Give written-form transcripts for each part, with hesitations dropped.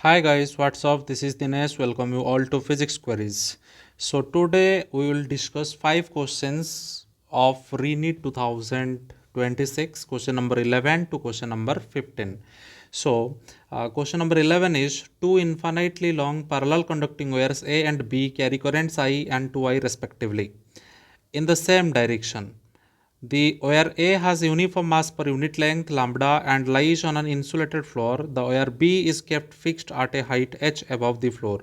Hi guys, what's up? This is Dinesh. Welcome you all to Physics Queries. So today we will discuss 5 questions of ReNEET 2026, question number 11 to question number 15. So question number 11 is two infinitely long parallel conducting wires A and B carry currents I and 2I respectively in the same direction. The wire A has uniform mass per unit length lambda and lies on an insulated floor. The wire B is kept fixed at a height h above the floor.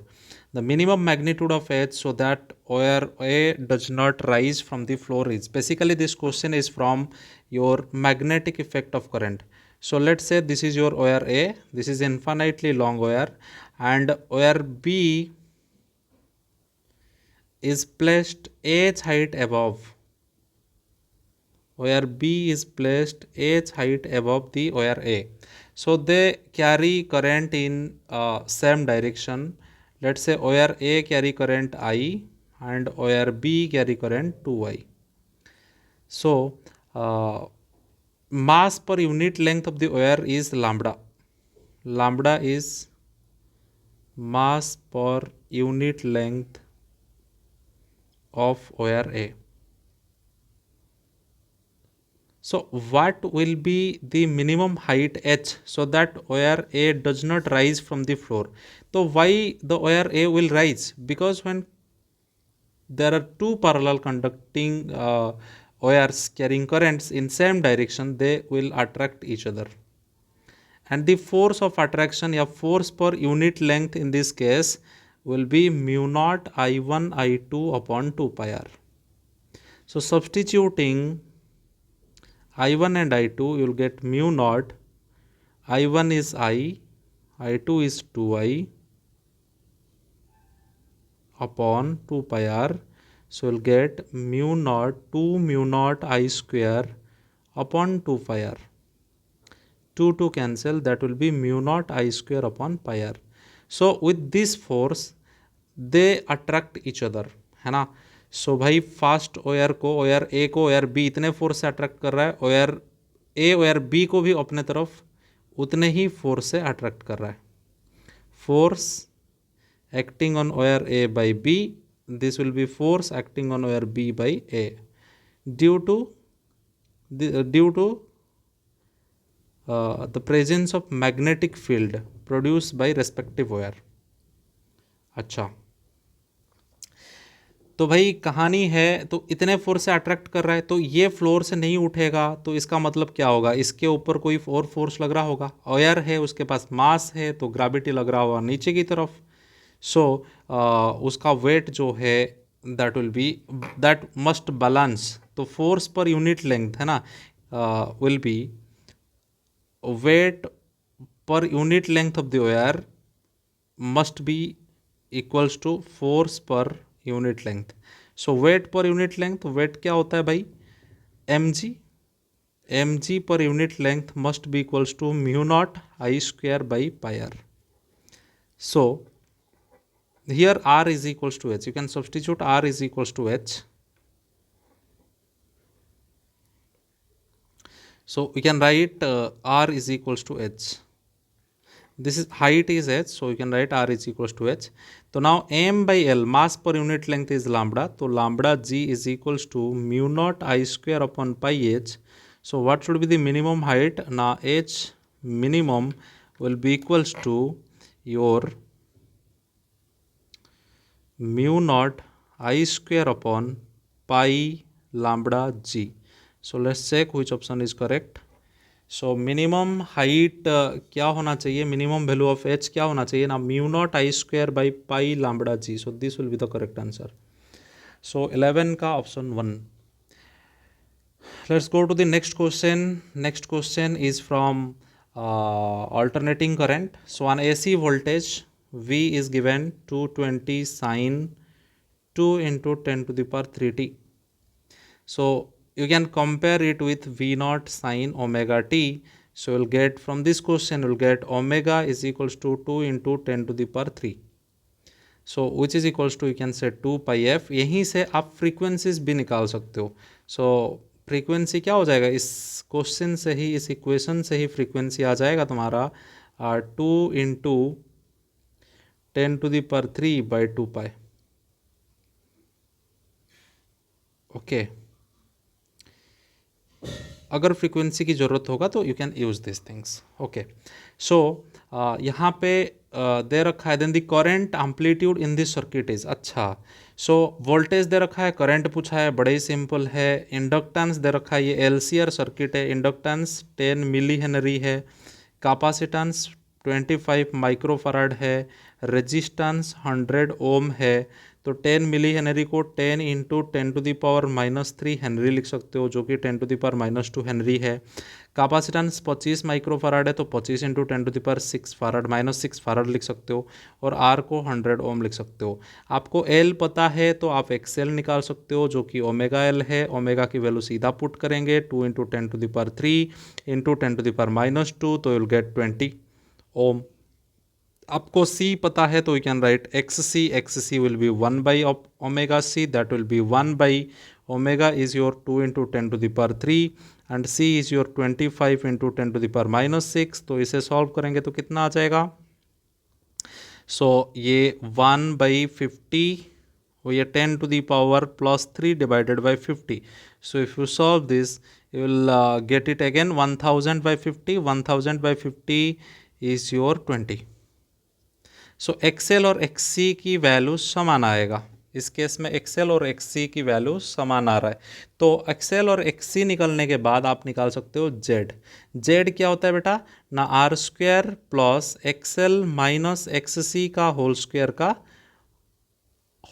The minimum magnitude of h so that wire A does not rise from the floor is. Basically, this question is from your magnetic effect of current. So let's say this is your wire A, this is infinitely long wire, and wire B is placed h height above, where B is placed h height above the wire A. So they carry current in same direction. Let's say wire A carry current I and wire B carry current 2I. So mass per unit length of the wire is lambda. Lambda is mass per unit length of wire A. So what will be the minimum height h so that wire A does not rise from the floor? So why the wire A will rise? Because when there are two parallel conducting wires carrying currents in same direction, they will attract each other. And the force of attraction, या force per unit length in this case, will be mu naught I1 I2 upon 2 pi r. So substituting I1 and I2, you will get mu naught. I1 is I, I2 is 2I upon 2 pi r. So you'll get mu naught 2 mu naught I square upon 2 pi r. 2 to cancel, that will be mu naught I square upon pi r. So with this force they attract each other, है ना. सो भाई fast ओयर को, ओयर ए को ओयर B इतने force से attract कर रहा है, ओयर ए ओयर बी को भी अपने तरफ उतने ही फोर्स से अट्रैक्ट कर रहा है. Force acting on wire A by B, this will be force acting on wire B by A due to the presence of magnetic field produced by respective wire. अच्छा, तो भाई कहानी है, तो इतने फोर्स से अट्रैक्ट कर रहा है तो ये फ्लोर से नहीं उठेगा, तो इसका मतलब क्या होगा, इसके ऊपर कोई और फोर्स लग रहा होगा. वायर है, उसके पास मास है, तो ग्रेविटी लग रहा होगा नीचे की तरफ. सो उसका वेट जो है that will be, that must balance. तो फोर्स पर यूनिट लेंथ है ना, will be weight per unit length of the wire must be equals to force per unit length. So weight per unit length, weight क्या होता है भाई, mg. mg per unit length must be equals to mu naught I square by pi R. So here r is equals to h, you can substitute r is equals to h. So we can write r is equals to h. This is height is h, so you can write r is equals to h. So now m by l, mass per unit length is lambda, so lambda g is equals to mu naught I square upon pi h. So what should be the minimum height? Now h minimum will be equals to your mu naught I square upon pi lambda g. So let's check which option is correct. So minimum height क्या होना चाहिए, minimum value of H क्या होना चाहिए ना, mu naught I square by pi lambda g. So this will be the correct answer. So 11 का option 1. Let's go to the next question. Next question is from alternating current. So on AC voltage V is given 220 sin 2 into 10 to the power 3t. So you can compare it with V naught sin omega t. So you'll get from this question, you'll get omega is equals to 2 into 10 to the power 3. So which is equals to, you can say 2 pi f. यहीं से आप frequencies भी निकाल सकते हो. सो frequency क्या हो जाएगा, इस क्वेश्चन से ही, इस इक्वेशन से ही फ्रीक्वेंसी आ जाएगा तुम्हारा 2 इंटू 10⁻³ ओके। अगर फ्रीक्वेंसी की ज़रूरत होगा तो you can use this things okay. So यहाँ पे दे रखा है then the current amplitude in this circuit is अच्छा। सो वोल्टेज दे रखा है, करंट पूछा है, बड़े ही सिंपल है। इंडक्टेंस दे रखा है, ये एलसीआर सर्किट है, इंडक्टेंस 10 मिली हेनरी है, कैपेसिटेंस 25 माइक्रोफराड है, रेजिस्टेंस 100 ओम है। तो 10 मिली हेनरी को 10 इंटू 10⁻³ हेनरी लिख सकते हो, जो कि 10⁻² हेनरी है। कैपेसिटेंस 25 माइक्रोफराड है, तो 25 इंटू 10⁻6 फराड -6 फराड लिख सकते हो, और आर को 100 ओम लिख सकते हो। आपको एल पता है तो आप एक्सएल निकाल सकते हो, जो कि ओमेगा एल है। ओमेगा की वैल्यू सीधा पुट करेंगे, 2 इंटू 10⁻³ इंटू 10⁻², तो you'll get 20 ओम। आपको सी पता है तो you can write X C will be one by omega C, that will be one by omega is your 2 into 10⁻³ and C is your 25 into 10⁻⁻6। तो इसे सॉल्व करेंगे तो कितना आ जाएगा? सो ये 1/50 और ये 10⁻+3 divided by 50। So if you solve this you will get it again 1000/50, 1000/50 is your 20। So XL और एक्ससी की वैल्यू समान आएगा। इस केस में एक्सएल और एक्ससी की वैल्यू समान आ रहा है, तो एक्सएल और एक्ससी निकलने के बाद आप निकाल सकते हो जेड। जेड क्या होता है बेटा? ना r² plus XL minus XC का होल स्क्वायर का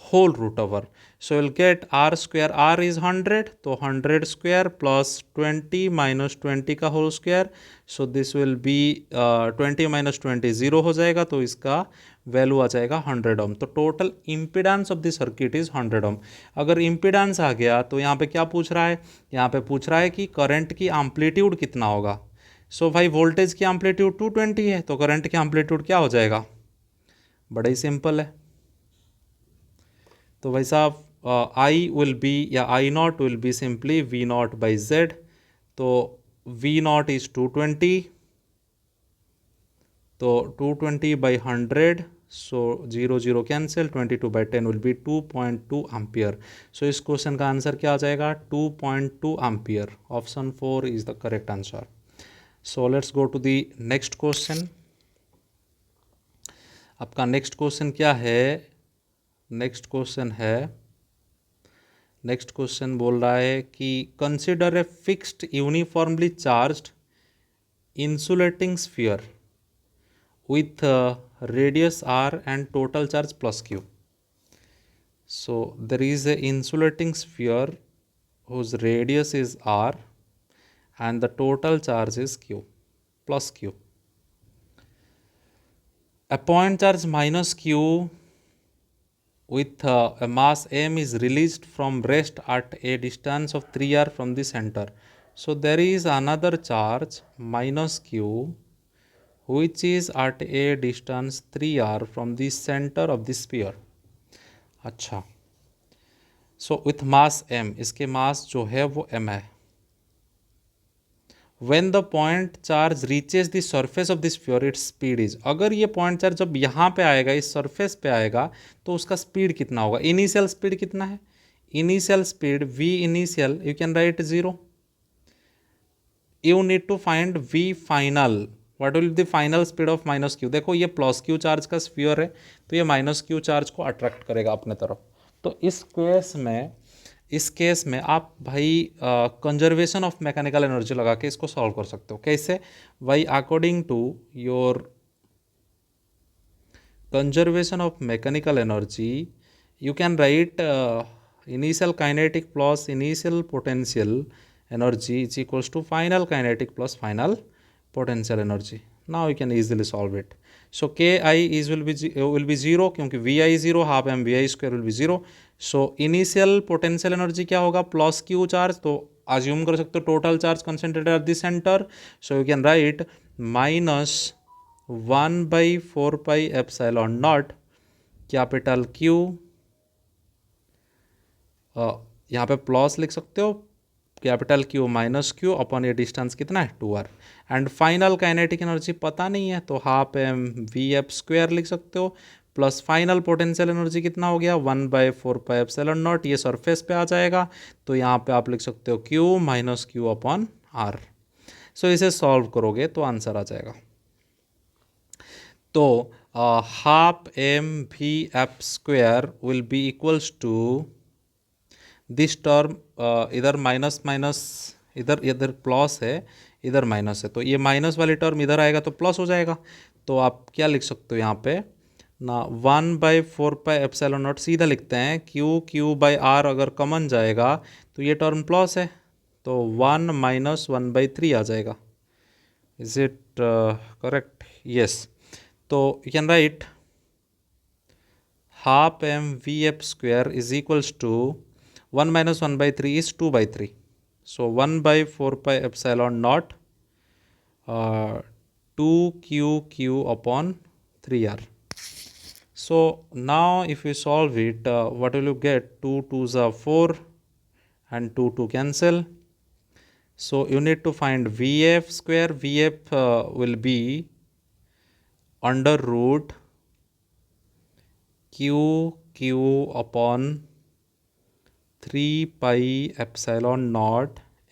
whole root over. So will get r², r is 100, तो 100² प्लस 20 माइनस 20 का whole square. So this will be 20 minus 20 0 हो जाएगा, तो इसका वैल्यू आ जाएगा 100 ओम। तो total impedance of the circuit is 100 ओम। अगर इम्पिडेंस आ गया तो यहाँ पे क्या पूछ रहा है? यहाँ पे पूछ रहा है कि करंट की एम्पलीट्यूड कितना होगा। सो भाई वोल्टेज की एम्पलीट्यूड 220 है, तो करंट की एम्पलीट्यूड क्या हो जाएगा? बड़ा ही सिंपल है। तो भाई साहब आई विल बी या I not will be simply V0/Z। तो V0 इज 220, तो 220/100, so 0 0 cancel, 22/10 will be 2.2 ampere. So इस क्वेश्चन का आंसर क्या आ जाएगा? 2.2 ampere. Option 4 is the correct answer. So let's go to the next question. आपका next question क्या है? नेक्स्ट क्वेश्चन बोल रहा है कि consider a fixed uniformly charged insulating sphere with radius r and total charge plus q. So there is a insulating sphere whose radius is r and the total charge is q plus q. A point charge minus q with a mass m is released from rest at a distance of 3r from the center. So there is another charge minus q which is at a distance 3r from the center of the sphere. अच्छा, so with mass m, इसके मास जो है वो m है। When the point charge reaches the surface of the sphere, its speed is, अगर ये point charge जब यहाँ पे आएगा, इस सरफेस पे आएगा, तो उसका स्पीड कितना होगा? इनिशियल स्पीड कितना है? Initial speed v initial you can write 0. You need to find v final. What will be the final speed of minus q? देखो ये प्लस q चार्ज का स्फीयर है, तो ये माइनस q चार्ज को attract करेगा अपने तरफ। तो इस केस में आप भाई कंजर्वेशन ऑफ मैकेनिकल एनर्जी लगा के इसको सॉल्व कर सकते हो। कैसे भाई? According to your conservation of mechanical energy you can write initial kinetic plus initial potential energy is equals to final kinetic plus final potential energy. Now you can easily solve it. So ki is will be 0 क्योंकि vi 0, half mvi² will be 0. So initial potential energy क्या होगा? Plus q charge, तो assume कर सकते हो total charge concentrated at the centre. So you can write minus 1/4πε0 capital Q, यहाँ पे plus लिख सकते हो, capital Q minus Q upon ये डिस्टेंस कितना है? 2r। And final kinetic energy पता नहीं है, तो half m v f square लिख सकते हो, प्लस फाइनल पोटेंशियल एनर्जी कितना हो गया 1/4πε0, ये सरफेस पे आ जाएगा, तो यहाँ पे आप लिख सकते हो Q minus q upon r. So इसे सॉल्व करोगे तो आंसर आ जाएगा। तो half M V F square will be equals to this term, इधर माइनस माइनस, इधर इधर प्लस है, इधर माइनस है, तो ये माइनस वाली टर्म इधर आएगा तो प्लस हो जाएगा। तो आप क्या लिख सकते हो यहाँ पे ना 1/4πε0 सीधा लिखते हैं, Q/R अगर कॉमन जाएगा तो ये टर्म प्लस है, तो 1 माइनस 1/3 आ जाएगा। Is it correct? यस। तो you can write half M V F square is equals to 1 minus 1/3 is 2/3. So 1/4πε0 2QQ upon 3R. So now if you solve it, what will you get? 2 2s are 4 and 2 2 cancel. So you need to find VF square. VF will be under root QQ upon 3πε0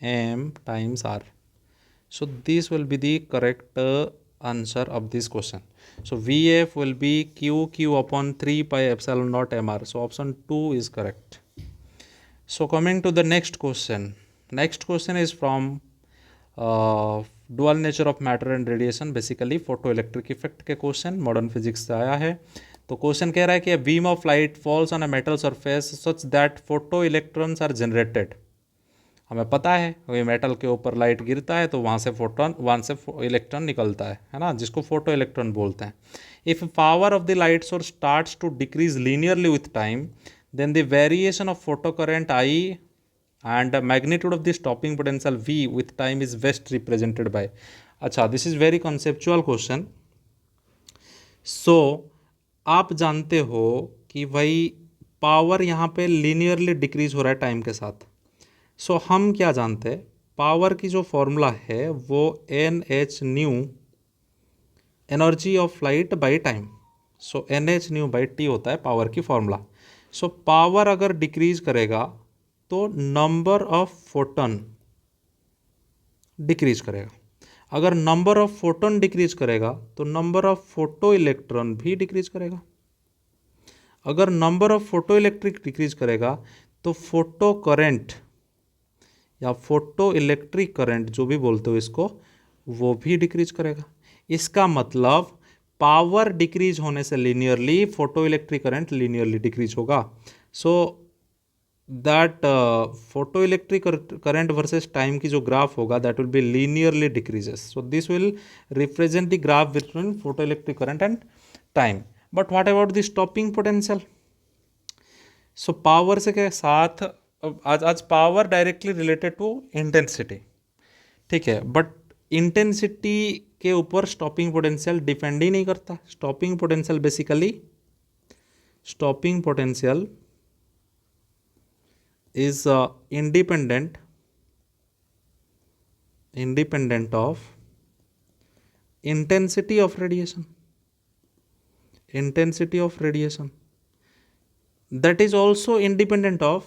m times r. So this will be the correct answer of this question. So VF will be QQ upon 3πε0 mr. So option 2 is correct. So coming to the next question. Next question is from dual nature of matter and radiation, basically photoelectric effect के question modern physics से आया है। तो question कह रहा है कि a beam of light falls on a metal surface such that photoelectrons are generated. हमें पता है ये मेटल के ऊपर लाइट गिरता है तो वहाँ से इलेक्ट्रॉन निकलता है ना, जिसको फोटो इलेक्ट्रॉन बोलते हैं। If power of the light source starts to decrease linearly with time, then the variation of photo current I and magnitude of the stopping potential V with time is best represented by. अच्छा, this is very conceptual question. So आप जानते हो कि भाई power यहाँ पे linearly decrease हो रहा है टाइम के साथ। सो हम क्या जानते हैं, पावर की जो फॉर्मूला है वो NH new energy of light by time. So NH new by T होता है पावर की फॉर्मूला। सो पावर अगर डिक्रीज करेगा तो नंबर ऑफ फोटोन डिक्रीज करेगा। अगर नंबर ऑफ फोटोन डिक्रीज करेगा तो नंबर ऑफ फोटो इलेक्ट्रॉन भी डिक्रीज करेगा। अगर number of photo electric decrease करेगा तो फोटो करंट या फोटो इलेक्ट्रिक करंट जो भी बोलते हो इसको, वो भी डिक्रीज करेगा। इसका मतलब पावर डिक्रीज होने से linearly photo electric current linearly decrease होगा। So that photo electric current versus time की जो ग्राफ होगा that will be linearly decreases. So this will represent the graph between photo electric current and time. But what about the stopping potential? So power से के साथ आज power directly related to intensity, ठीक है, but intensity के ऊपर stopping potential depend ही नहीं करता। Stopping potential is independent of intensity of radiation. That is also independent of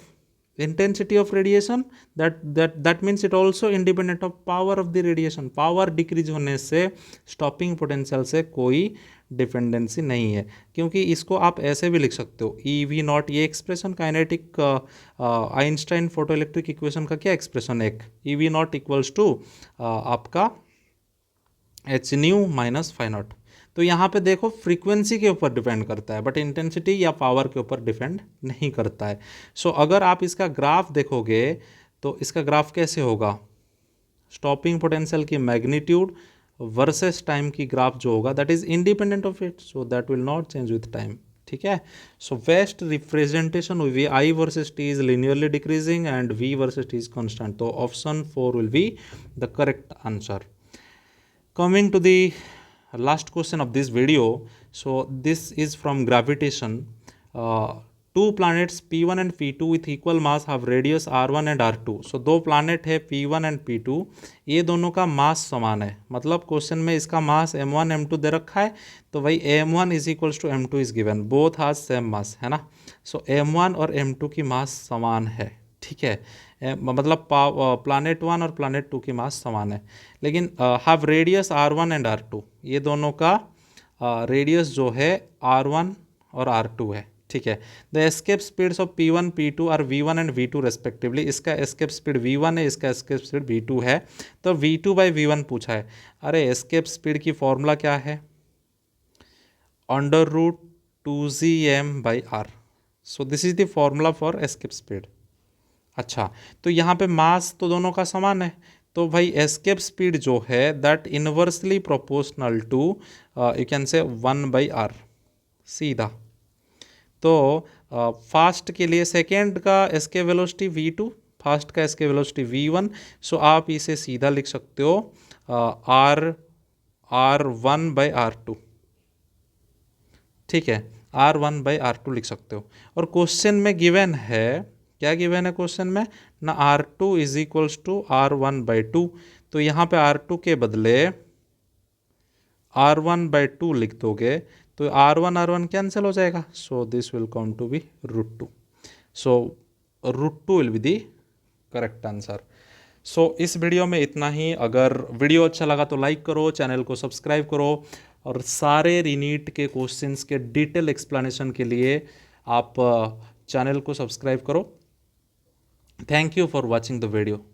intensity of radiation. That means it also independent of power of the radiation. Power decrease होने से stopping potential से कोई dependency नहीं है, क्योंकि इसको आप ऐसे भी लिख सकते हो EV0। ये expression kinetic Einstein photo electric equation का क्या एक्सप्रेशन है, EV0 इक्वल्स टू आपका h nu minus phi naught. तो यहाँ पे देखो फ्रीक्वेंसी के ऊपर डिपेंड करता है बट इंटेंसिटी या पावर के ऊपर डिपेंड नहीं करता है। सो अगर आप इसका ग्राफ देखोगे तो इसका ग्राफ कैसे होगा, स्टॉपिंग पोटेंशियल की मैग्नीट्यूड वर्सेस टाइम की ग्राफ जो होगा that is independent of it, so that will not change with time, ठीक है। So best representation V I versus T is linearly decreasing and V versus T is constant. तो option 4 will be the correct answer. Coming to the last question of this video. So this is from gravitation. To planets P1 and P2 with equal mass have radius R1 and R2। सो दो planet है P1 and P2, ये दोनों का मास समान है। मतलब question में इसका मास M1 M2 दे रखा है, तो भाई M1 is equals to M2 is given, both has same mass, है ना। सो M1 और M2 की मास समान है, ठीक है। मतलब प्लैनेट 1 और प्लैनेट 2 की मास समान है, लेकिन have radius R1 and R2, ये दोनों का रेडियस जो है R1 और R2 है, ठीक है। The escape speeds of P1 P2 are V1 and V2 respectively. इसका एस्केप स्पीड V1 है, इसका एस्केप स्पीड V2 है, तो V2 बाई V1 पूछा है। अरे एस्केप स्पीड की फॉर्मूला क्या है, under root 2gm by r. So this is the formula for escape speed. अच्छा, तो यहाँ पे मास तो दोनों का समान है, तो भाई एस्केप स्पीड जो है that inversely proportional to you can say 1/r, सीधा। तो फास्ट के लिए सेकेंड का एस्केप वेलोसिटी V2, फास्ट का एस्केप वेलोसिटी V1। सो आप इसे सीधा लिख सकते हो R1/r2, ठीक है, R1/r2 लिख सकते हो। और क्वेश्चन में गिवन है, क्या गिवन है क्वेश्चन में ना, R2 is equals to R1/2, तो यहाँ पे R2 के बदले R1/2 लिख दोगे, तो R1 कैंसिल हो जाएगा, so this will come to be √2। So √2 will be the correct answer. So इस वीडियो में इतना ही। अगर वीडियो अच्छा लगा तो लाइक करो, चैनल को सब्सक्राइब करो, और सारे रीनीट के क्वेश्चंस के डिटेल एक्सप्लेनेशन के लिए आप चैनल को सब्सक्राइब करो। Thank you for watching the video.